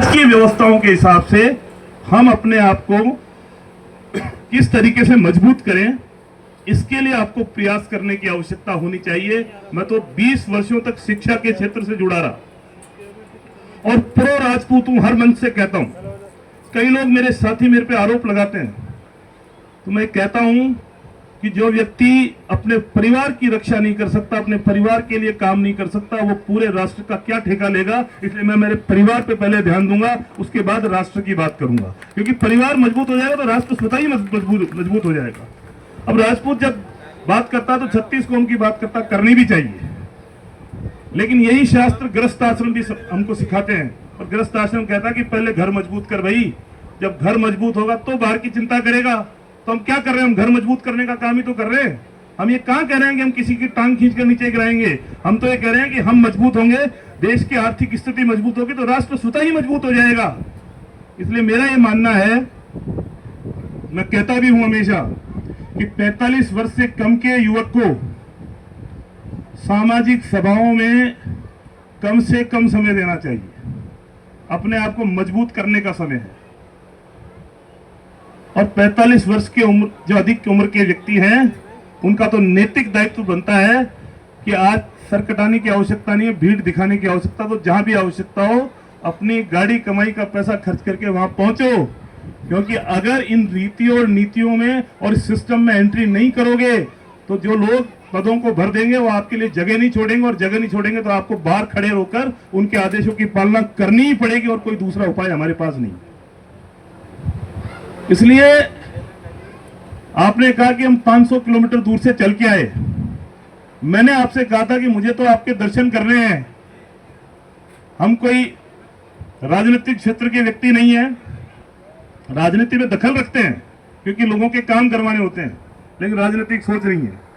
की व्यवस्थाओं के हिसाब से हम अपने आप को किस तरीके से मजबूत करें, इसके लिए आपको प्रयास करने की आवश्यकता होनी चाहिए। मैं तो 20 वर्षों तक शिक्षा के क्षेत्र से जुड़ा रहा और प्रो राजपूत हूं, हर मंच से कहता हूं। कई लोग मेरे साथी मेरे पे आरोप लगाते हैं, तो मैं कहता हूं कि जो व्यक्ति अपने परिवार की रक्षा नहीं कर सकता, अपने परिवार के लिए काम नहीं कर सकता, वो पूरे राष्ट्र का क्या ठेका लेगा। इसलिए मैं मेरे परिवार पे पहले ध्यान दूंगा, उसके बाद राष्ट्र की बात करूंगा, क्योंकि परिवार मजबूत हो जाएगा तो राष्ट्र स्वतः ही मजबूत हो जाएगा। अब राजपूत जब बात करता तो 36 कौम की बात करता, करनी भी चाहिए, लेकिन यही शास्त्र गृहस्थ आश्रम भी हमको सिखाते हैं। और गृहस्थ आश्रम कहता है कि पहले घर मजबूत कर भाई, जब घर मजबूत होगा तो बाहर की चिंता करेगा। तो हम क्या कर रहे हैं? हम घर मजबूत करने का काम ही तो कर रहे हैं। हम ये कहां कह रहे हैं कि हम किसी की टांग खींच कर नीचे गिराएंगे। हम तो ये कह रहे हैं कि हम मजबूत होंगे, देश की आर्थिक स्थिति मजबूत होगी तो राष्ट्र स्वतः ही मजबूत हो जाएगा। इसलिए मेरा ये मानना है, मैं कहता भी हूं हमेशा कि 45 वर्ष से कम के युवक को सामाजिक सभाओं में कम से कम समय देना चाहिए। अपने आप को मजबूत करने का समय है। और 45 वर्ष की उम्र, जो अधिक उम्र के व्यक्ति हैं, उनका तो नैतिक दायित्व बनता है कि आज सर कटाने की आवश्यकता नहीं है, भीड़ दिखाने की आवश्यकता, तो जहां भी आवश्यकता हो अपनी गाड़ी कमाई का पैसा खर्च करके वहां पहुंचो। क्योंकि अगर इन रीतियों और नीतियों में और सिस्टम में एंट्री नहीं करोगे तो जो लोग पदों को भर देंगे वो आपके लिए जगह नहीं छोड़ेंगे, और जगह नहीं छोड़ेंगे तो आपको बाहर खड़े होकर उनके आदेशों की पालना करनी ही पड़ेगी, और कोई दूसरा उपाय हमारे पास नहीं। इसलिए आपने कहा कि हम 500 किलोमीटर दूर से चल के आए। मैंने आपसे कहा था कि मुझे तो आपके दर्शन करने हैं। हम कोई राजनीतिक क्षेत्र के व्यक्ति नहीं है, राजनीति में दखल रखते हैं क्योंकि लोगों के काम करवाने होते हैं, लेकिन राजनीतिक सोच नहीं है।